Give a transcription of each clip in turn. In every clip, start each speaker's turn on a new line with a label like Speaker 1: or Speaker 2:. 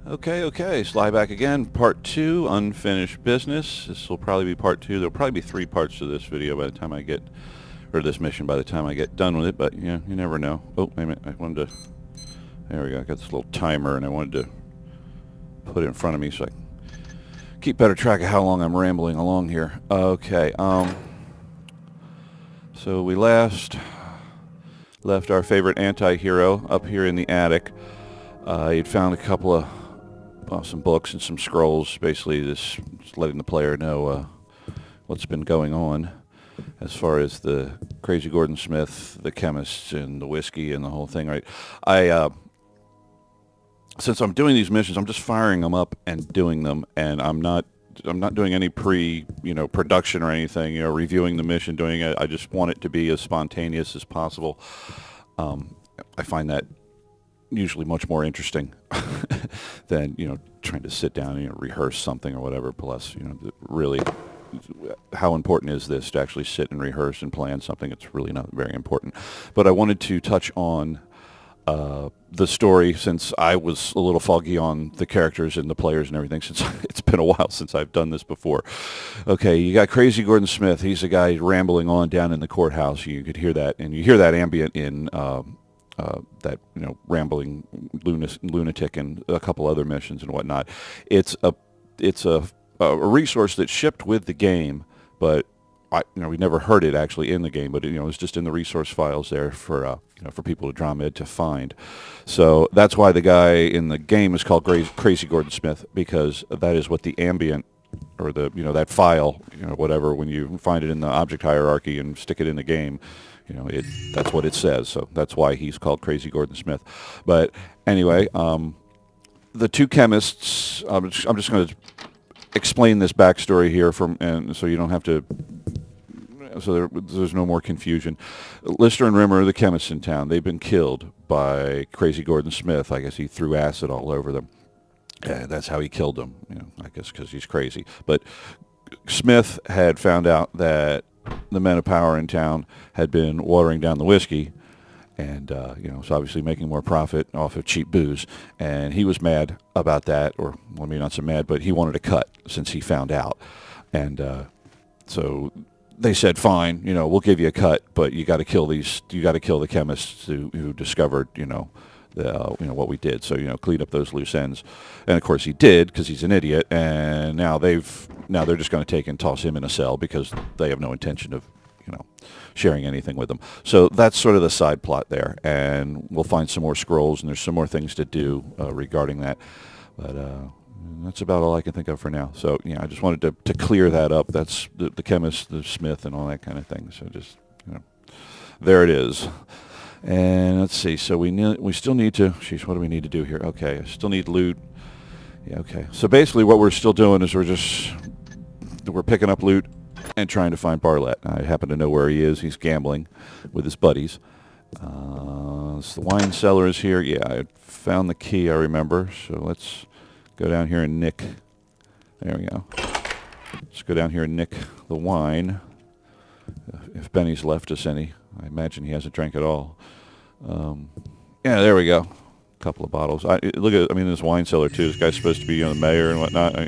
Speaker 1: Okay, Sly back again. Part 2, unfinished business. This will probably be part 2. There'll probably be 3 parts to this video by the time I get, or this mission by the time I get done with it, but yeah, you never know. Oh, wait a minute, I wanted to, there we go, I got this little timer and I wanted to put it in front of me so I can keep better track of how long I'm rambling along here. Okay, so we left our favorite anti-hero up here in the attic. He'd found a couple of some books and some scrolls, basically just letting the player know what's been going on as far as the Crazy Gordon Smith, the chemists, and the whiskey and the whole thing. Right? Since I'm doing these missions, I'm just firing them up and doing them, and I'm not doing any production or anything, reviewing the mission, doing it. I just want it to be as spontaneous as possible. I find that usually much more interesting than trying to sit down and rehearse something or whatever. Plus, really, how important is this to actually sit and rehearse and plan something? It's really not very important. But I wanted to touch on the story, since I was a little foggy on the characters and the players and everything, since it's been a while since I've done this before. Okay, you got Crazy Gordon Smith. He's a guy rambling on down in the courthouse. You could hear that, and you hear that ambient in that rambling lunatic and a couple other missions and whatnot. It's a resource that shipped with the game, but we never heard it actually in the game, but it was just in the resource files there for people to draw mid to find. So that's why the guy in the game is called Crazy Gordon Smith, because that is what the ambient, or the that file, whatever, when you find it in the object hierarchy and stick it in the game, that's what it says. So that's why he's called Crazy Gordon Smith. But anyway, the two chemists, I'm just going to explain this backstory here and so you don't have to, so there's no more confusion. Lister and Rimmer are the chemists in town. They've been killed by Crazy Gordon Smith. I guess he threw acid all over them. That's how he killed them, I guess because he's crazy. But Smith had found out that the men of power in town had been watering down the whiskey, and was obviously making more profit off of cheap booze, and he was mad about that, or well, maybe not so mad, but he wanted a cut since he found out, and so they said, fine, we'll give you a cut, but you got to kill the chemists who discovered what we did. So clean up those loose ends, and of course he did, because he's an idiot. And now they're just going to take and toss him in a cell because they have no intention of sharing anything with them. So that's sort of the side plot there, and we'll find some more scrolls, and there's some more things to do regarding that. But that's about all I can think of for now. So I just wanted to clear that up. That's the chemist, the Smith, and all that kind of thing. So just there it is. And let's see. So we still need to. Jeez, what do we need to do here? Okay, I still need loot. Yeah. Okay. So basically, what we're still doing is we're picking up loot and trying to find Bartlett. I happen to know where he is. He's gambling with his buddies. So the wine cellar is here. Yeah, I found the key, I remember. So let's go down here and nick. There we go. Let's go down here and nick the wine. If Benny's left us any. I imagine he hasn't drank at all. Yeah, there we go. A couple of bottles. This wine cellar too. This guy's supposed to be the mayor and whatnot.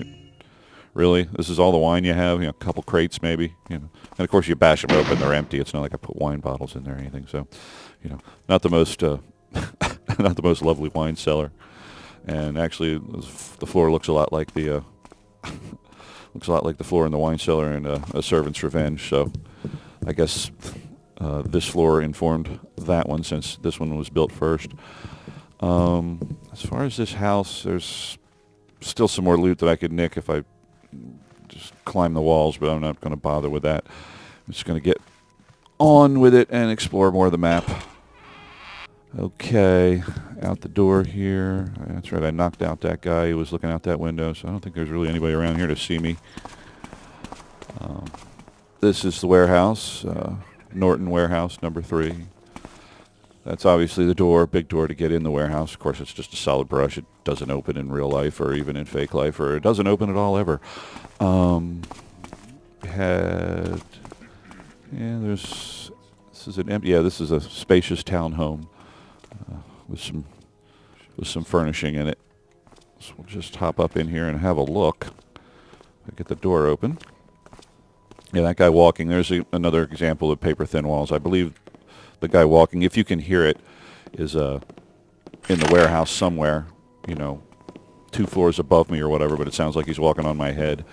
Speaker 1: Really? This is all the wine you have? A couple crates maybe? And of course you bash them open, they're empty. It's not like I put wine bottles in there or anything. So, not the most not the most lovely wine cellar. And actually, the floor looks a lot like the floor in the wine cellar in A Servant's Revenge. So, I guess this floor informed that one, since this one was built first. As far as this house, there's still some more loot that I could nick if I just climb the walls, but I'm not going to bother with that. I'm just going to get on with it and explore more of the map. Okay, out the door here. That's right, I knocked out that guy who was looking out that window, so I don't think there's really anybody around here to see me. This is the warehouse, Norton Warehouse number 3. That's obviously the door, big door to get in the warehouse. Of course, it's just a solid brush. It doesn't open in real life or even in fake life, or it doesn't open at all ever. This is a spacious townhome with some furnishing in it. So we'll just hop up in here and have a look. Get the door open. Yeah, that guy walking, there's another example of paper-thin walls. I believe the guy walking, if you can hear it, is in the warehouse somewhere, 2 floors above me or whatever, but it sounds like he's walking on my head.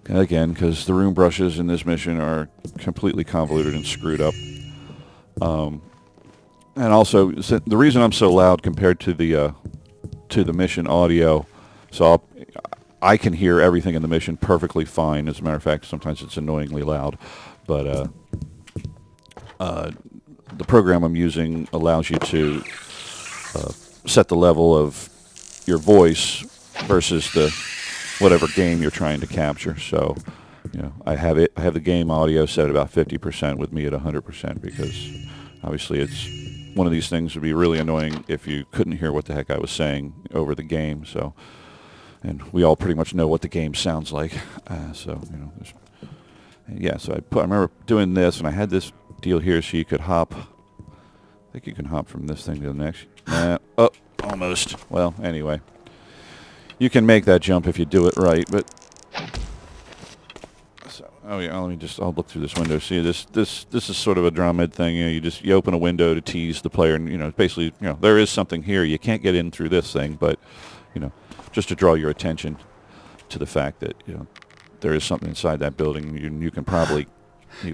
Speaker 1: And again, because the room brushes in this mission are completely convoluted and screwed up. And also, the reason I'm so loud compared to the mission audio, so I can hear everything in the mission perfectly fine. As a matter of fact, sometimes it's annoyingly loud. But the program I'm using allows you to set the level of your voice versus the whatever game you're trying to capture. So, I have the game audio set at about 50% with me at 100% because obviously it's one of these things would be really annoying if you couldn't hear what the heck I was saying over the game. So, and we all pretty much know what the game sounds like. So I remember doing this, and I had this deal here so you could hop. I think you can hop from this thing to the next. Oh, almost. Well, anyway. You can make that jump if you do it right, but... So, oh yeah, I'll look through this window. See, this is sort of a Dromed thing. You open a window to tease the player, and, basically, there is something here. You can't get in through this thing, but, just to draw your attention to the fact that, there is something inside that building. You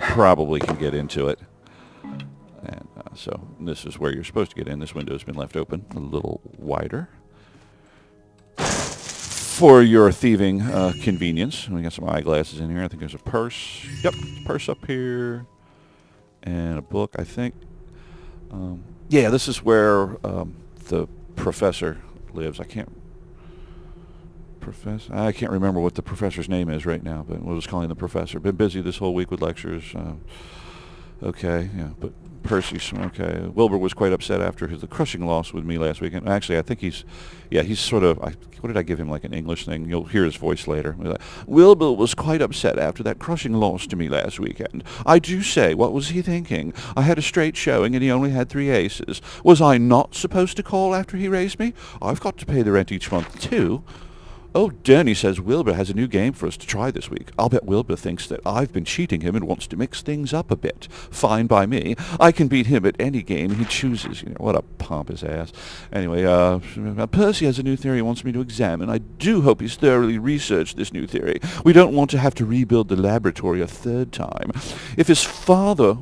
Speaker 1: probably can get into it. And so this is where you're supposed to get in. This window has been left open a little wider for your thieving convenience. We got some eyeglasses in here. I think there's a purse. Yep, purse up here. And a book, I think. Yeah, this is where the professor lives. I can't remember what the professor's name is right now, but we'll just call him the professor. Been busy this whole week with lectures. Okay, yeah, but Percy's okay. Wilbur was quite upset after the crushing loss with me last weekend. Actually, I think he's sort of, what did I give him, like an English thing? You'll hear his voice later. Wilbur was quite upset after that crushing loss to me last weekend. I do say, what was he thinking? I had a straight showing and he only had 3 aces. Was I not supposed to call after he raised me? I've got to pay the rent each month, too. Oh, Danny says Wilbur has a new game for us to try this week. I'll bet Wilbur thinks that I've been cheating him and wants to mix things up a bit. Fine by me. I can beat him at any game he chooses. What a pompous ass. Anyway, Percy has a new theory he wants me to examine. I do hope he's thoroughly researched this new theory. We don't want to have to rebuild the laboratory a 3rd time. If his father,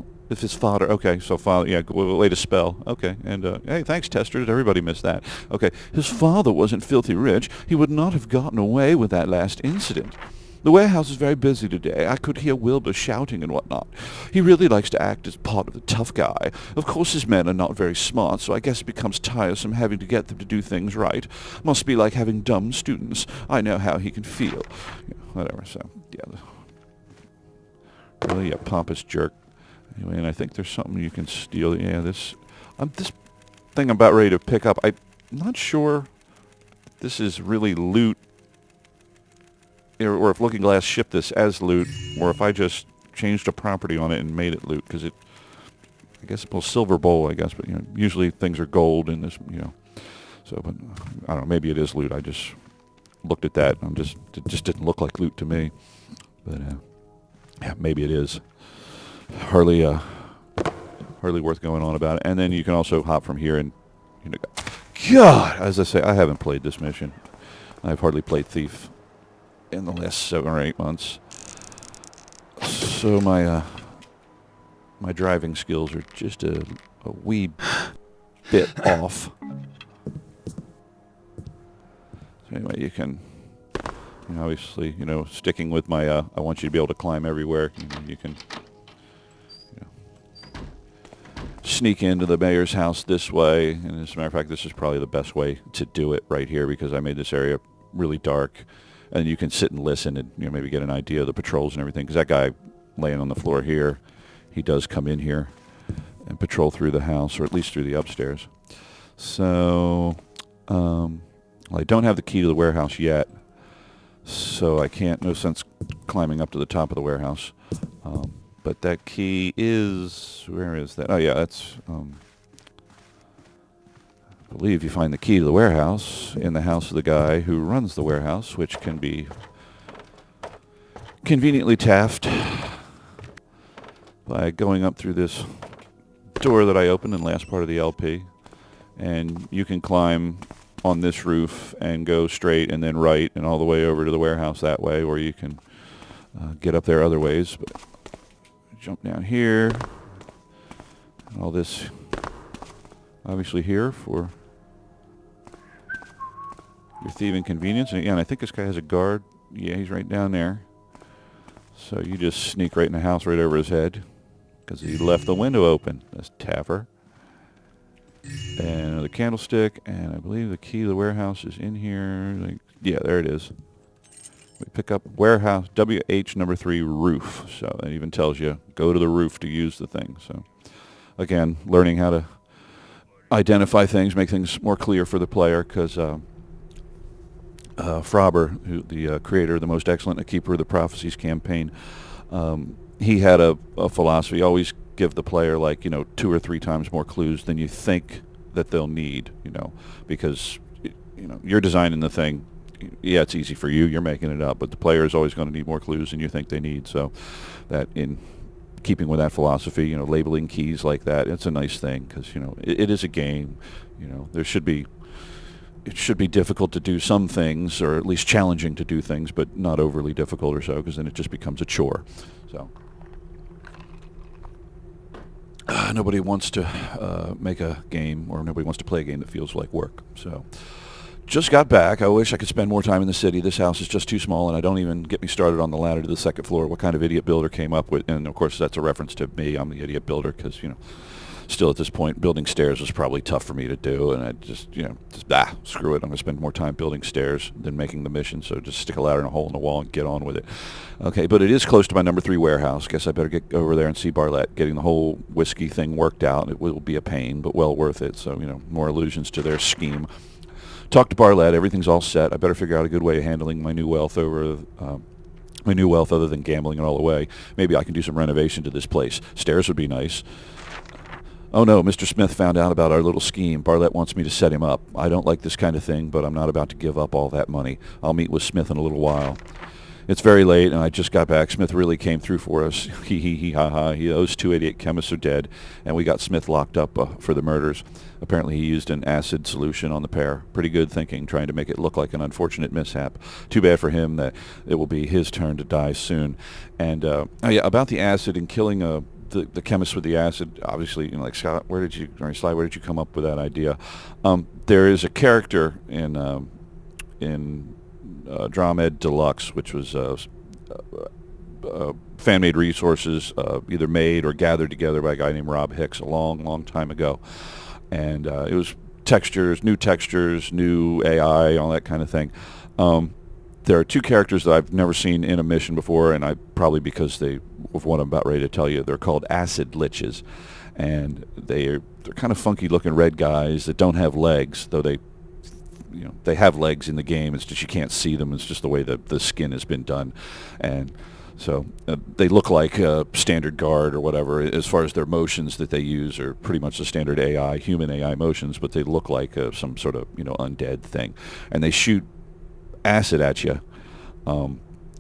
Speaker 1: okay, so father, yeah, way to spell. Okay, and hey, thanks, testers. Everybody missed that. Okay, his father wasn't filthy rich. He would not have gotten away with that last incident. The warehouse is very busy today. I could hear Wilbur shouting and whatnot. He really likes to act as part of the tough guy. Of course, his men are not very smart, so I guess it becomes tiresome having to get them to do things right. Must be like having dumb students. I know how he can feel. Whatever, so, yeah. Really a pompous jerk. Anyway, and I think there's something you can steal. Yeah, this thing I'm about ready to pick up. I'm not sure if this is really loot, or if Looking Glass shipped this as loot, or if I just changed a property on it and made it loot. Because I guess it's a silver bowl, I guess, but usually things are gold in this, So, but I don't know. Maybe it is loot. I just looked at that. It just didn't look like loot to me. But yeah, maybe it is. Hardly worth going on about it. And then you can also hop from here and, God, as I say, I haven't played this mission. I've hardly played Thief in the last 7 or 8 months. So my driving skills are just a wee bit off. So anyway, you can, obviously, sticking with my, I want you to be able to climb everywhere. You can sneak into the mayor's house this way, and as a matter of fact, this is probably the best way to do it right here because I made this area really dark, and you can sit and listen and maybe get an idea of the patrols and everything, because that guy laying on the floor here, he does come in here and patrol through the house, or at least through the upstairs. So well, I don't have the key to the warehouse yet, so I can't, no sense climbing up to the top of the warehouse. But that key is, where is that? Oh yeah, that's, I believe you find the key to the warehouse in the house of the guy who runs the warehouse, which can be conveniently tapped by going up through this door that I opened in the last part of the LP. And you can climb on this roof and go straight and then right and all the way over to the warehouse that way, or you can get up there other ways. But jump down here. All this obviously here for your thieving convenience. And again, I think this guy has a guard. Yeah, he's right down there. So you just sneak right in the house right over his head because he left the window open. That's Taffer. And another candlestick, and I believe the key to the warehouse is in here. Yeah, there it is. We pick up warehouse WH number 3 roof. So it even tells you go to the roof to use the thing. So again, learning how to identify things, make things more clear for the player, because Frauber, who the creator of the Most Excellent, A Keeper of the Prophecies campaign, he had a philosophy: always give the player 2 or 3 times more clues than you think that they'll need, because you're designing the thing. Yeah, it's easy for you, you're making it up, but the player is always going to need more clues than you think they need. So that, in keeping with that philosophy, labeling keys like that, it's a nice thing, because it is a game. It should be difficult to do some things, or at least challenging to do things, but not overly difficult or so, because then it just becomes a chore. So nobody wants to make a game, or nobody wants to play a game that feels like work. So just got back. I wish I could spend more time in the city. This house is just too small, and I don't even get me started on the ladder to the second floor. What kind of idiot builder came up with, and of course that's a reference to me. I'm the idiot builder, because still at this point, building stairs was probably tough for me to do, and I just screw it. I'm going to spend more time building stairs than making the mission, so just stick a ladder in a hole in the wall and get on with it. Okay, but it is close to my number 3 warehouse. Guess I better get over there and see Barlett. Getting the whole whiskey thing worked out, it will be a pain, but well worth it. So, more allusions to their scheme. Talk to Barlett. Everything's all set. I better figure out a good way of handling my new wealth other than gambling it all away. Maybe I can do some renovation to this place. Stairs would be nice. Oh no, Mr. Smith found out about our little scheme. Barlett wants me to set him up. I don't like this kind of thing, but I'm not about to give up all that money. I'll meet with Smith in a little while. It's very late, and I just got back. Smith really came through for us. He, ha, ha. Those 2 idiot chemists are dead, and we got Smith locked up for the murders. Apparently he used an acid solution on the pair. Pretty good thinking, trying to make it look like an unfortunate mishap. Too bad for him that it will be his turn to die soon. And about the acid and killing the chemist with the acid, obviously, Scott, where did you come up with that idea? There is a character in Dromed Deluxe, which was fan-made resources, either made or gathered together by a guy named Rob Hicks a long, long time ago. And it was new textures, new AI, all that kind of thing. There are 2 characters that I've never seen in a mission before, and probably because of what I'm about ready to tell you. They're called acid liches, and they're kind of funky-looking red guys that don't have legs, though they have legs in the game. It's just you can't see them. It's just the way the skin has been done, and so they look like a standard guard or whatever. As far as their motions that they use are pretty much the standard AI, human AI motions, but they look like some sort of undead thing, and they shoot acid at you,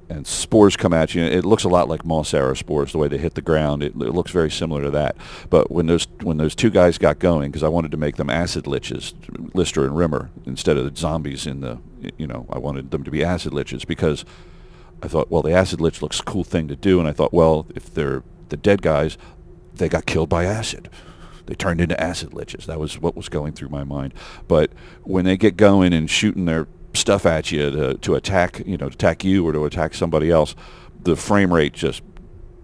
Speaker 1: and spores come at you. It looks a lot like moss arrow spores, the way they hit the ground. It looks very similar to that. But when those 2 guys got going, because I wanted to make them acid liches, Lister and Rimmer, instead of the zombies in the, I wanted them to be acid liches, because I thought, well, the acid lich looks a cool thing to do, and I thought, well, if they're the dead guys, they got killed by acid. They turned into acid liches. That was what was going through my mind. But when they get going and shooting their stuff at you to attack you or to attack somebody else, the frame rate just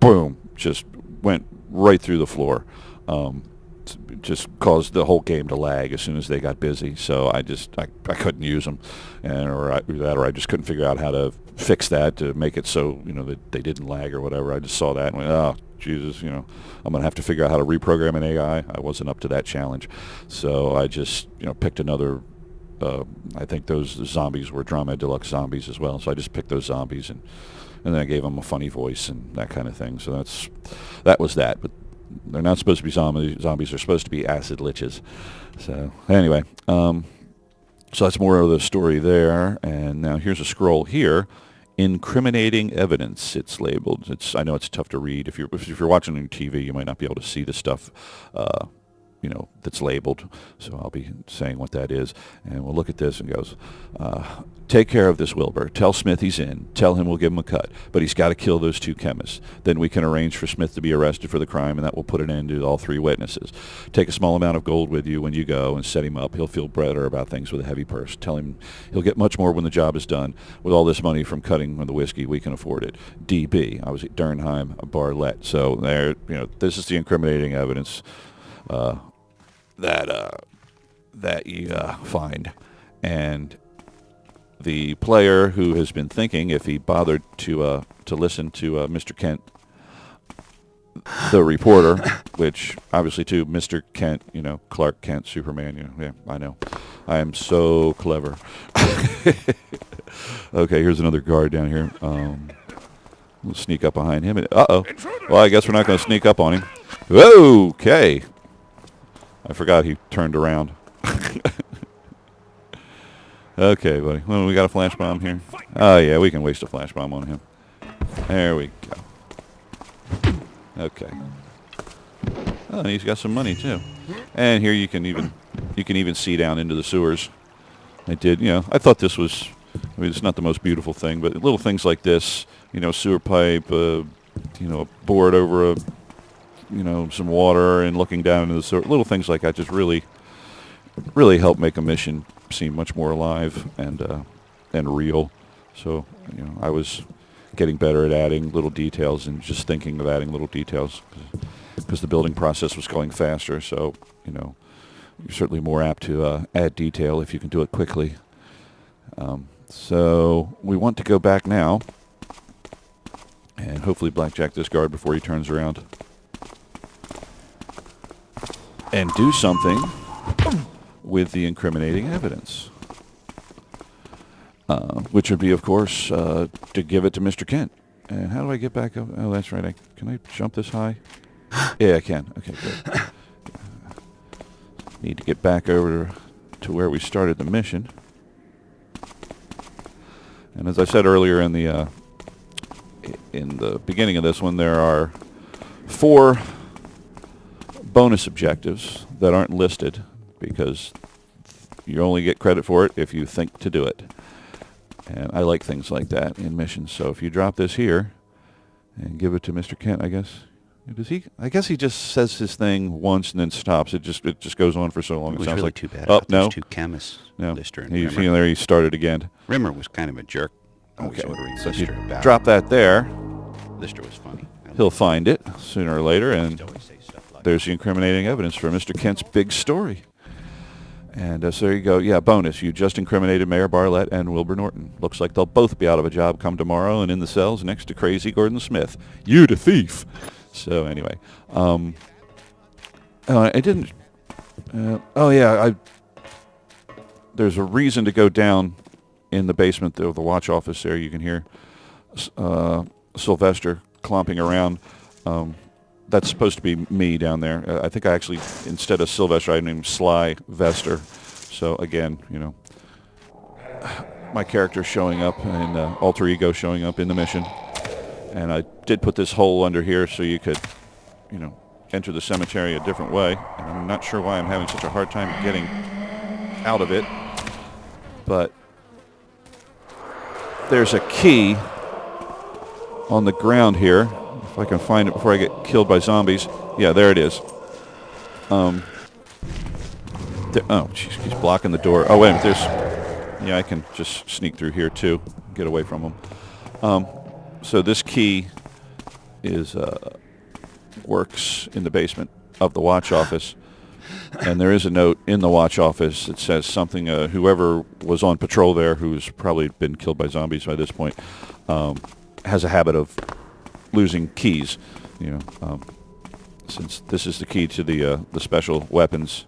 Speaker 1: went right through the floor. Just caused the whole game to lag as soon as they got busy. So I couldn't use them, or I just couldn't figure out how to fix that to make it so that they didn't lag or whatever. I just saw that and went, oh Jesus, I'm gonna have to figure out how to reprogram an AI. I wasn't up to that challenge, so I just picked another. I think those zombies were Dromed Deluxe zombies as well, so I just picked those zombies and then I gave them a funny voice and that kind of thing. So that was that. But they're not supposed to be zombies. Zombies are supposed to be acid liches. So anyway, so that's more of the story there. And now here's a scroll here. Incriminating evidence. It's labeled. I know it's tough to read. If you're watching on TV, you might not be able to see the stuff, that's labeled. So I'll be saying what that is, and we'll look at this and goes, take care of this Wilbur. Tell Smith he's in. Tell him we'll give him a cut, but he's got to kill those 2 chemists. Then we can arrange for Smith to be arrested for the crime, and that will put an end to all 3 witnesses. Take a small amount of gold with you when you go and set him up. He'll feel better about things with a heavy purse. Tell him he'll get much more when the job is done. With all this money from cutting the whiskey, we can afford it. DB. I was at Dernheim, Barlett. So there, this is the incriminating evidence that you find. And the player who has been thinking, if he bothered to listen to Mr. Kent, the reporter, which obviously too, Mr. Kent, Clark Kent, Superman, yeah, I know. I am so clever. Okay, here's another guard down here. We'll sneak up behind him. Uh-oh. Well, I guess we're not going to sneak up on him. Okay. I forgot he turned around. Okay, buddy. Well, we got a flash bomb here. Oh, yeah, we can waste a flash bomb on him. There we go. Okay. Oh, and he's got some money too. And here you can even see down into the sewers. I did, I thought this was, it's not the most beautiful thing, but little things like this, sewer pipe, a board over some water and looking down into the sewer, little things like that just really help make a mission seem much more alive and real. So, I was getting better at adding little details and just thinking of adding little details because the building process was going faster. So, you're certainly more apt to add detail if you can do it quickly. So we want to go back now and hopefully blackjack this guard before he turns around and do something with the incriminating evidence. Which would be, of course, to give it to Mr. Kent. And how do I get back up? Oh, that's right. Can I jump this high? Yeah, I can. Okay, good. Need to get back over to where we started the mission. And as I said earlier in the beginning of this one, there are 4 bonus objectives that aren't listed because you only get credit for it if you think to do it. And I like things like that in missions. So if you drop this here and give it to Mr. Kent, I guess. Does he? I guess he just says his thing once and then stops. It just goes on for so long.
Speaker 2: It was
Speaker 1: sounds
Speaker 2: really
Speaker 1: like
Speaker 2: too bad.
Speaker 1: Oh, no.
Speaker 2: Those 2 chemists,
Speaker 1: No.
Speaker 2: Lister and
Speaker 1: He's,
Speaker 2: Rimmer.
Speaker 1: there he started again.
Speaker 2: Rimmer was kind of a jerk. Always
Speaker 1: Okay.
Speaker 2: ordering
Speaker 1: So if you
Speaker 2: Lister about.
Speaker 1: drop that there,
Speaker 2: Lister was funny.
Speaker 1: he'll find it sooner or later, and
Speaker 2: always say stuff like
Speaker 1: there's the incriminating evidence for Mr. Kent's big story. And so there you go. Yeah, bonus. You just incriminated Mayor Barlett and Wilbur Norton. Looks like they'll both be out of a job come tomorrow and in the cells next to crazy Gordon Smith. You the thief. So anyway, I didn't. There's a reason to go down in the basement of the watch office. There you can hear Sylvester clomping around. That's supposed to be me down there. I think I actually, instead of Sylvester, I named Sly Vester. So again, my character showing up and alter ego showing up in the mission. And I did put this hole under here so you could, enter the cemetery a different way. And I'm not sure why I'm having such a hard time getting out of it. But there's a key on the ground here. If I can find it before I get killed by zombies. Yeah, there it is. Oh, jeez, he's blocking the door. Oh, wait a minute, yeah, I can just sneak through here too, get away from him. So this key is works in the basement of the watch office, and there is a note in the watch office that says something. Whoever was on patrol there, who's probably been killed by zombies by this point, has a habit of losing keys. Since this is the key to the special weapons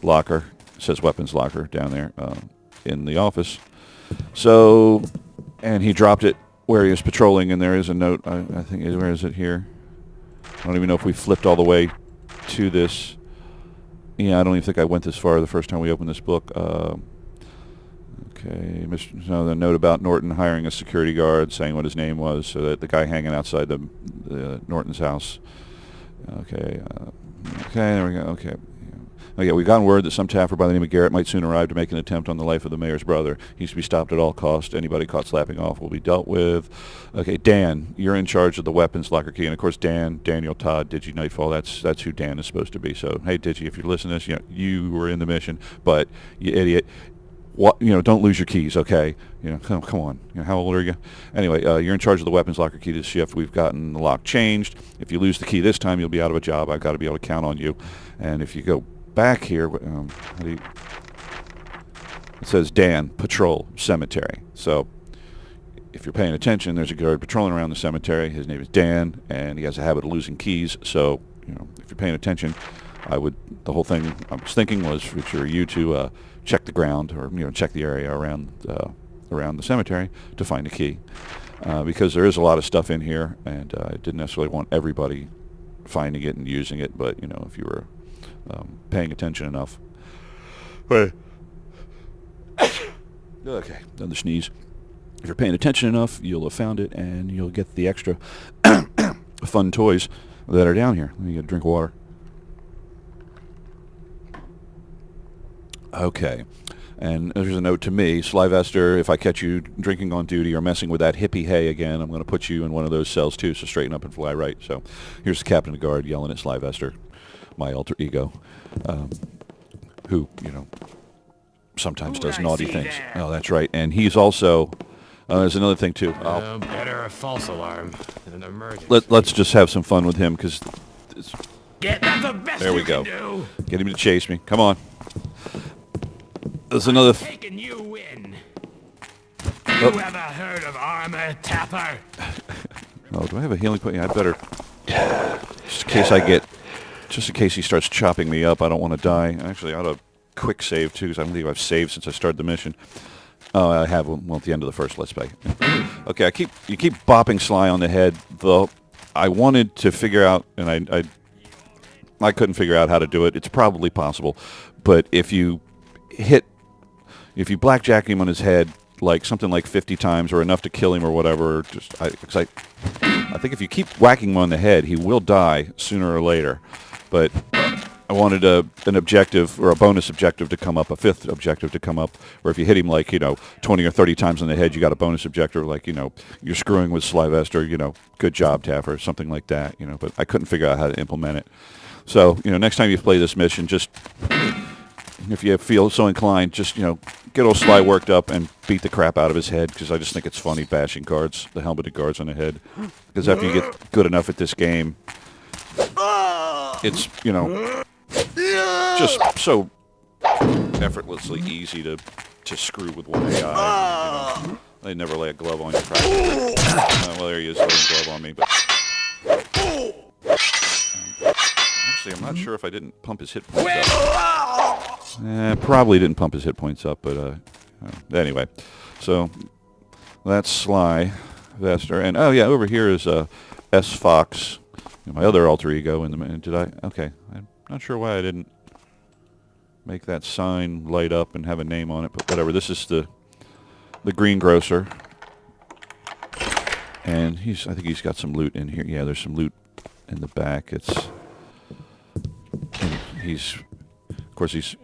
Speaker 1: locker, it says weapons locker down there in the office. So, and he dropped it where he was patrolling, and there is a note. I think, where is it here? I don't even know if we flipped all the way to this. Yeah, I don't even think I went this far the first time we opened this book. Okay, so the note about Norton hiring a security guard, saying what his name was, so that the guy hanging outside the Norton's house. Okay, there we go. Okay. Oh yeah, we've gotten word that some taffer by the name of Garrett might soon arrive to make an attempt on the life of the mayor's brother. He's to be stopped at all costs. Anybody caught slapping off will be dealt with. Okay, Dan, you're in charge of the weapons locker key, and of course Daniel Todd, Digi Nightfall. That's who Dan is supposed to be. So hey, Digi, if you're listening to this, you were in the mission, but you idiot. What, don't lose your keys, okay? Come on. How old are you? Anyway, you're in charge of the weapons locker key this shift. We've gotten the lock changed. If you lose the key this time, you'll be out of a job. I've got to be able to count on you. And if you go back here, it says Dan, Patrol, Cemetery. So if you're paying attention, there's a guard patrolling around the cemetery. His name is Dan, and he has a habit of losing keys. So, if you're paying attention, the whole thing I was thinking was for you to check the ground, or check the area around the cemetery to find a key, because there is a lot of stuff in here, and I didn't necessarily want everybody finding it and using it, but if you were paying attention enough. Okay, another sneeze. If you're paying attention enough, you'll have found it, and you'll get the extra fun toys that are down here. Let me get a drink of water. Okay, and there's a note to me, Slyvester, if I catch you drinking on duty or messing with that hippie hay again, I'm going to put you in one of those cells too, so straighten up and fly right. So here's the captain of the guard yelling at Slyvester, my alter ego, who, sometimes does naughty things. Oh, that's right. And he's also, there's another thing too.
Speaker 3: Better a false alarm than an emergency.
Speaker 1: Let's just have some fun with him, because
Speaker 3: That's the best
Speaker 1: there we
Speaker 3: you
Speaker 1: go.
Speaker 3: can do.
Speaker 1: Get him to chase me. Come on. There's another...
Speaker 3: Taking you in. You ever heard of armor tapper?
Speaker 1: Oh, do I have a healing point? Yeah, I better... Just in case he starts chopping me up, I don't want to die. Actually, I ought to quick save, too, because I don't think I've saved since I started the mission. Oh, I have one at the end of the first Let's Play. Okay, you keep bopping Sly on the head, though. I wanted to figure out, and I couldn't figure out how to do it. It's probably possible, but if you blackjack him on his head like something like 50 times, or enough to kill him or whatever, I think if you keep whacking him on the head, he will die sooner or later. But I wanted an objective, or a bonus objective to come up, a fifth objective to come up, where if you hit him like 20 or 30 times on the head, you got a bonus objective, like you're screwing with Slyvester, good job, Taffer, something like that, But I couldn't figure out how to implement it. So next time you play this mission, just if you feel so inclined, just get old Sly worked up and beat the crap out of his head, because I just think it's funny bashing guards, the helmeted guards on the head. Because after you get good enough at this game, it's just so effortlessly easy to screw with one AI. They never lay a glove on you. Well, there he is, laying a glove on me. But actually, I'm not sure if I didn't pump his hit points up. Probably didn't pump his hit points up, but anyway. So that's Sly Vester, and oh yeah, over here is S Fox, my other alter ego. Did I? Okay, I'm not sure why I didn't make that sign light up and have a name on it, but whatever. This is the greengrocer, and I think he's got some loot in here. Yeah, there's some loot in the back. Of course, he's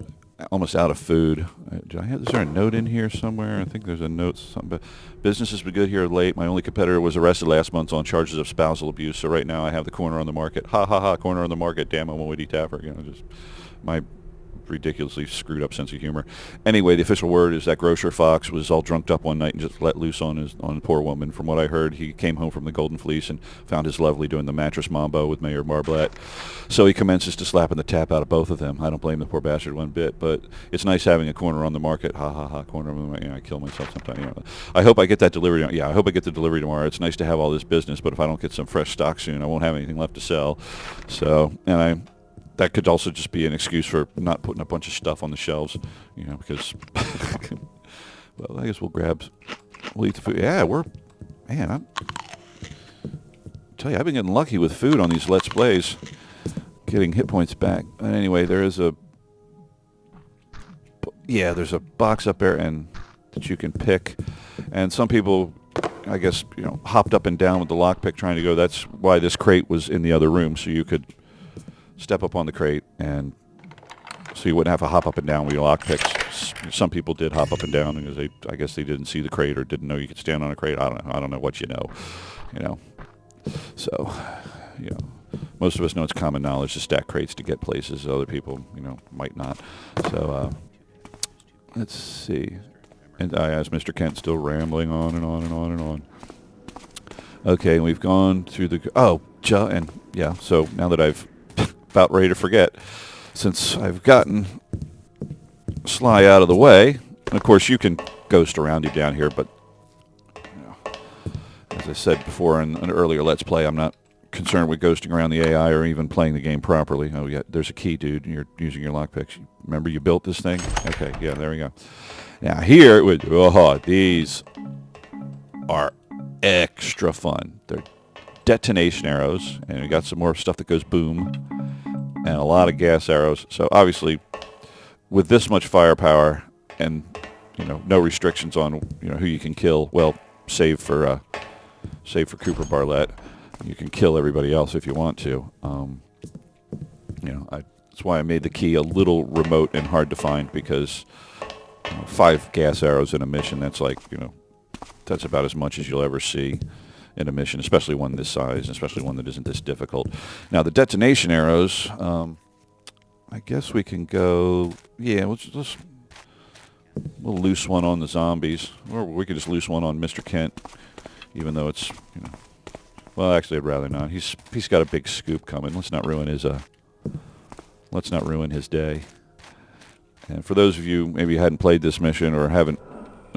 Speaker 1: almost out of food. Is there a note in here somewhere? I think there's a note. Something. But business has been good here late. My only competitor was arrested last month on charges of spousal abuse. So right now I have the corner on the market. Ha ha ha! Corner on the market. Damn, I'm a witty tapper. Just my ridiculously screwed up sense of humor. Anyway, the official word is that Grocer Fox was all drunked up one night and just let loose on a poor woman. From what I heard, he came home from the Golden Fleece and found his lovely doing the mattress mambo with Mayor Marblette. So he commences to slapping the tap out of both of them. I don't blame the poor bastard one bit, but it's nice having a corner on the market. Ha ha ha! Corner on the market. I kill myself sometimes. I hope I get that delivery. Yeah, I hope I get the delivery tomorrow. It's nice to have all this business, but if I don't get some fresh stock soon, I won't have anything left to sell. So, that could also just be an excuse for not putting a bunch of stuff on the shelves, because, well, I guess we'll eat the food. Yeah, tell you, I've been getting lucky with food on these Let's Plays, getting hit points back. But anyway, there's a box up there and that you can pick, and some people, I guess, hopped up and down with the lockpick trying to go. That's why this crate was in the other room, so you could step up on the crate, and so you wouldn't have to hop up and down with your lockpicks. Some people did hop up and down because I guess they didn't see the crate or didn't know you could stand on a crate. I don't know. I don't know what you know. So, most of us know it's common knowledge to stack crates to get places. Other people, might not. So, let's see. And as Mr. Kent still rambling on and on and on and on. Okay, we've gone through the... so now that I've about ready to forget, since I've gotten Sly out of the way, and of course you can ghost around him down here, but as I said before in an earlier Let's Play, I'm not concerned with ghosting around the AI or even playing the game properly. Oh yeah, there's a key, dude, and you're using your lockpicks. Remember you built this thing? Okay, yeah, there we go. Now here, these are extra fun. They're detonation arrows, and we got some more stuff that goes boom, and a lot of gas arrows. So obviously, with this much firepower and no restrictions on who you can kill, well, save for Cooper Bartlett, you can kill everybody else if you want to. That's why I made the key a little remote and hard to find, because 5 gas arrows in a mission, that's like, that's about as much as you'll ever see in a mission, especially one this size, especially one that isn't this difficult. Now, the detonation arrows, I guess we can go, we'll loose one on the zombies, or we could just loose one on Mr. Kent, even though it's, well, actually, I'd rather not. He's got a big scoop coming. Let's not ruin his day. And for those of you maybe hadn't played this mission or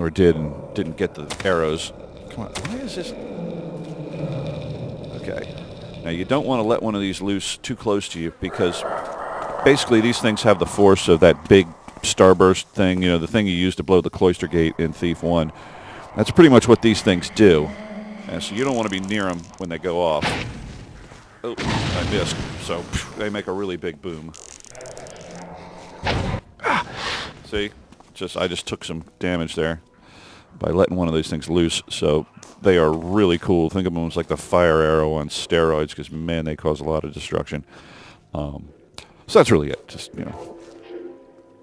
Speaker 1: didn't get the arrows, come on, why is this? Okay. Now you don't want to let one of these loose too close to you, because basically these things have the force of that big starburst thing, the thing you use to blow the cloister gate in Thief 1. That's pretty much what these things do. And so you don't want to be near them when they go off. Oh, I missed. So they make a really big boom. See? I just took some damage there by letting one of these things loose. So they are really cool. Think of them as like the fire arrow on steroids, because, man, they cause a lot of destruction. So that's really it. Just,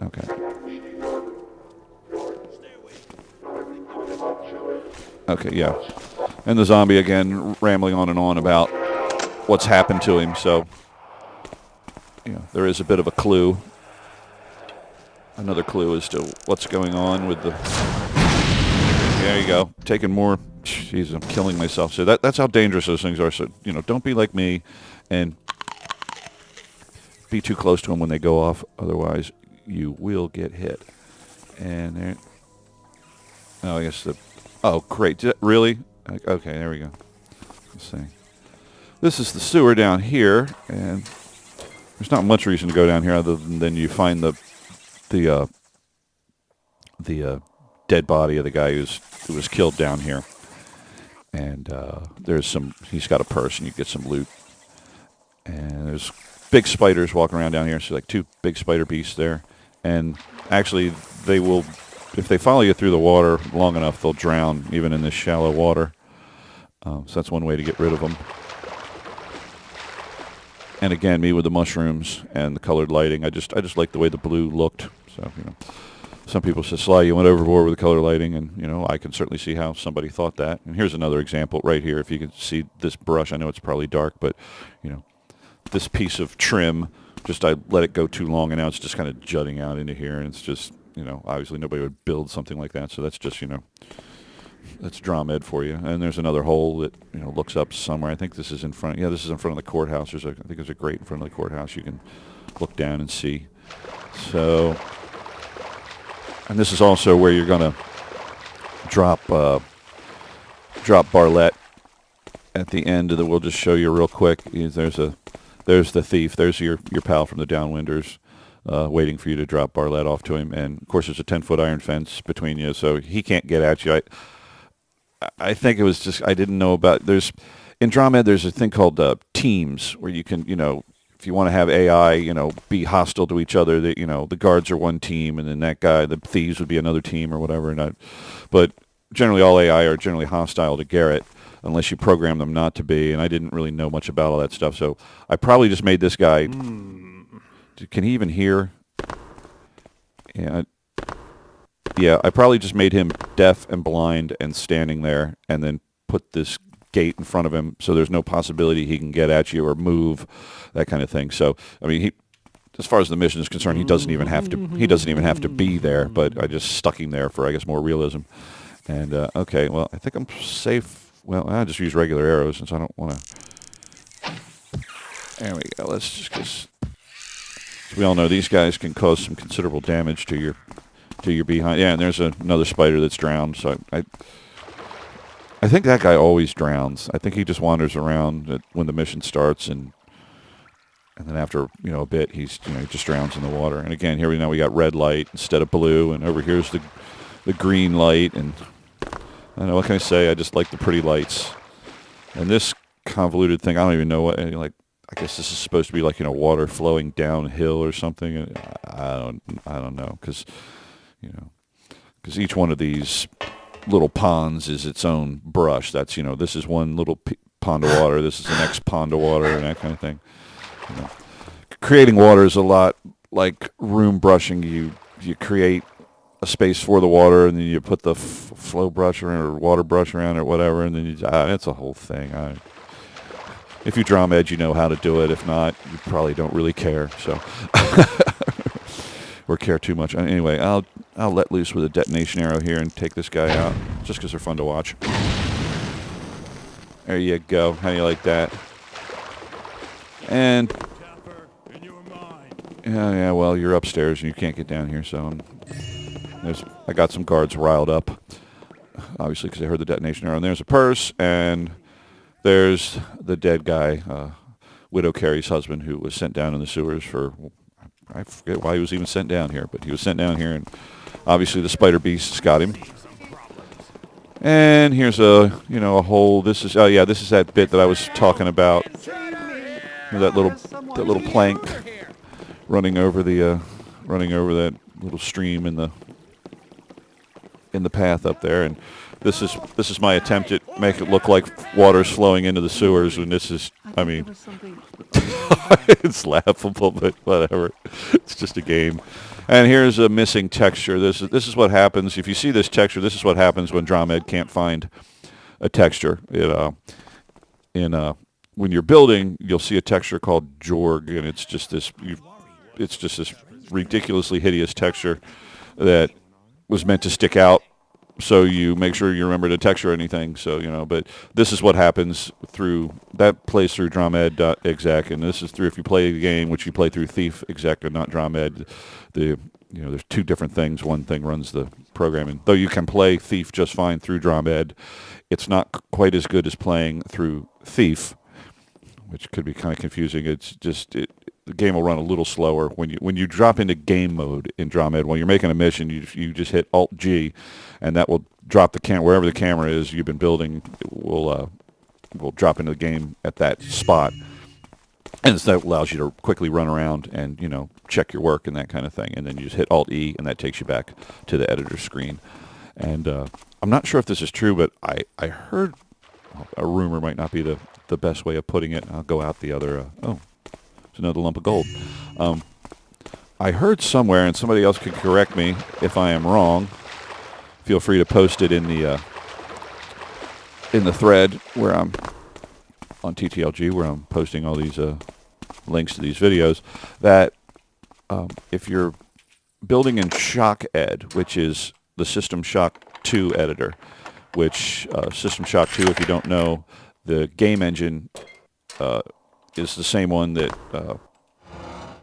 Speaker 1: Okay. Okay, yeah. And the zombie, again, rambling on and on about what's happened to him. So, there is a bit of a clue. Another clue as to what's going on with the... There you go. Taking more... Jeez, I'm killing myself. So that's how dangerous those things are. So, don't be like me and be too close to them when they go off. Otherwise, you will get hit. And there... Oh, I guess the... Oh, great. Really? Okay, there we go. Let's see. This is the sewer down here, and there's not much reason to go down here other than you find the dead body of the guy who was killed down here. And he's got a purse, and you get some loot. And there's big spiders walking around down here, so like 2 big spider beasts there. And actually, they will... If they follow you through the water long enough, they'll drown, even in this shallow water. So that's one way to get rid of them. And again, me with the mushrooms and the colored lighting. I just like the way the blue looked. So, some people say, Sly, you went overboard with the color lighting, and, I can certainly see how somebody thought that. And here's another example right here. If you can see this brush, I know it's probably dark, but, this piece of trim, I let it go too long, and now it's just kind of jutting out into here, and it's just... obviously nobody would build something like that, so that's just, that's drama ed for you. And there's another hole that, looks up somewhere. I think this is in front, this is in front of the courthouse. I think there's a grate in front of the courthouse you can look down and see. So, and this is also where you're going to drop Bartlett at the end of the, we'll just show you real quick. There's the thief, there's your pal from the Downwinders. Waiting for you to drop Bartlett off to him. And, of course, there's a 10-foot iron fence between you, so he can't get at you. I think it was just I didn't know about... in Andromeda, there's a thing called teams where you can, if you want to have AI, be hostile to each other, that, the guards are one team, and then that guy, the thieves, would be another team or whatever. But generally, all AI are generally hostile to Garrett unless you program them not to be. And I didn't really know much about all that stuff, so I probably just made this guy. Can he even hear? Yeah, I probably just made him deaf and blind and standing there, and then put this gate in front of him so there's no possibility he can get at you or move, that kind of thing. So, I mean, as far as the mission is concerned, he doesn't even have to be there, but I just stuck him there for, I guess, more realism. And, okay, well, I think I'm safe. Well, I'll just use regular arrows since I don't want to. There we go. Let's just, because we all know these guys can cause some considerable damage to your behind. Yeah, and there's another spider that's drowned, so I think that guy always drowns. I think he just wanders around when the mission starts, and then after a bit, he just drowns in the water. And again, here we got red light instead of blue, and over here's the green light. And I don't know, what can I say? I just like the pretty lights. And this convoluted thing, I don't even know what. I guess this is supposed to be like water flowing downhill or something. I don't know, because each one of these little ponds is its own brush. That's this is one little pond of water, this is the next pond of water, and that kind of thing. Creating water is a lot like room brushing. You create a space for the water, and then you put the flow brush or water brush around it or whatever, and then it's a whole thing. If you draw med, you know how to do it. If not, you probably don't really care, so or care too much. Anyway, I'll let loose with a detonation arrow here and take this guy out, just because they're fun to watch. There you go. How do you like that? And yeah. Well, you're upstairs and you can't get down here, so I got some guards riled up, obviously, because they heard the detonation arrow. And there's a purse, and there's the dead guy, Widow Carey's husband, who was sent down in the sewers for. I forget why he was even sent down here, but he was sent down here, and obviously the spider beasts got him. And here's a hole. This is that bit that I was talking about. That little plank running over that little stream in the path up there, and this is my attempt at make it look like water's flowing into the sewers, and this is, I mean, it's laughable, but whatever. It's just a game. And here's a missing texture. This is what happens if you see this texture. This is what happens when Andromeda can't find a texture. When you're building, you'll see a texture called Jorg, and it's just this ridiculously hideous texture that was meant to stick out, so you make sure you remember to texture anything. So but this is what happens through that plays through Dromed.exec, and this is through if you play the game, which you play through Thief.exec and not Dromed. There's two different things. One thing runs the programming. Though you can play Thief just fine through Dromed, it's not quite as good as playing through Thief, which could be kind of confusing. It's just the game will run a little slower when you drop into game mode in Andromeda. When you're making a mission, you just hit Alt G, and that will drop the wherever the camera is you've been building. Will drop into the game at that spot, and so that allows you to quickly run around and check your work and that kind of thing. And then you just hit Alt E, and that takes you back to the editor screen. And I'm not sure if this is true, but I heard a rumor, might not be the best way of putting it. I'll go out the other. It's another lump of gold. I heard somewhere, and somebody else could correct me if I am wrong. Feel free to post it in the thread where I'm on TTLG, where I'm posting all these links to these videos. That if you're building in Shock Ed, which is the System Shock 2 editor, which System Shock 2, if you don't know, the game engine is the same one that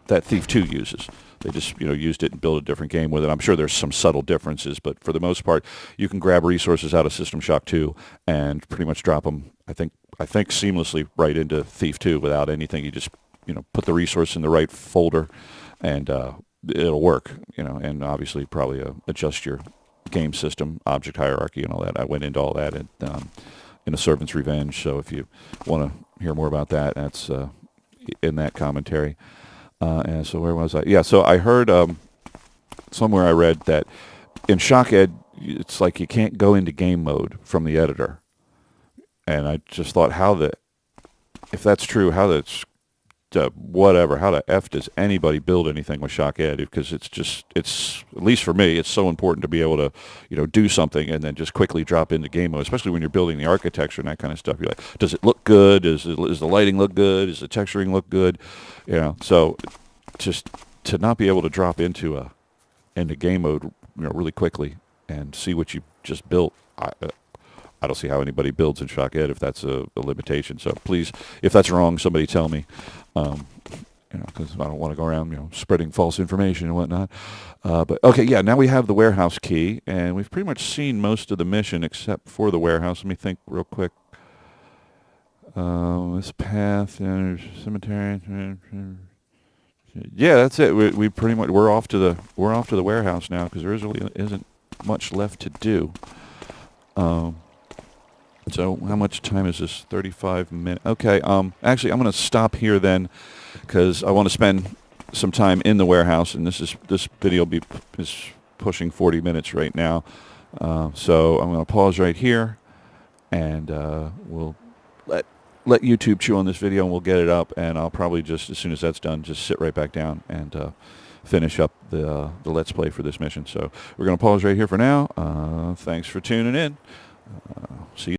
Speaker 1: Thief2 uses. They just used it and built a different game with it. I'm sure there's some subtle differences, but for the most part, you can grab resources out of System Shock 2 and pretty much drop them. I think seamlessly right into Thief2 without anything. You just put the resource in the right folder, and it'll work. And obviously probably adjust your game system, object hierarchy, and all that. I went into all that, and in A Servant's Revenge. So if you want to hear more about that, that's in that commentary. And so where was I? Yeah, so I heard somewhere I read that in Shock Ed, it's like you can't go into game mode from the editor. And I just thought, if that's true, how the F does anybody build anything with Shock Ed? Because it's at least for me, it's so important to be able to, do something and then just quickly drop into game mode, especially when you're building the architecture and that kind of stuff. You're like, does it look good? Does the lighting look good? Does the texturing look good? So just to not be able to drop into game mode, really quickly and see what you just built. I don't see how anybody builds in Shock Ed if that's a limitation. So please, if that's wrong, somebody tell me. Because I don't want to go around, spreading false information and whatnot. But okay, yeah, now we have the warehouse key, and we've pretty much seen most of the mission except for the warehouse. Let me think real quick. This path, cemetery. Yeah, that's it. We pretty much we're off to the warehouse now because there really isn't much left to do. So how much time is this? 35 minutes. Okay. Actually, I'm going to stop here then, because I want to spend some time in the warehouse, and this video is pushing 40 minutes right now. So I'm going to pause right here, and we'll let YouTube chew on this video, and we'll get it up. And I'll probably just, as soon as that's done, just sit right back down and finish up the Let's Play for this mission. So we're going to pause right here for now. Thanks for tuning in. See you.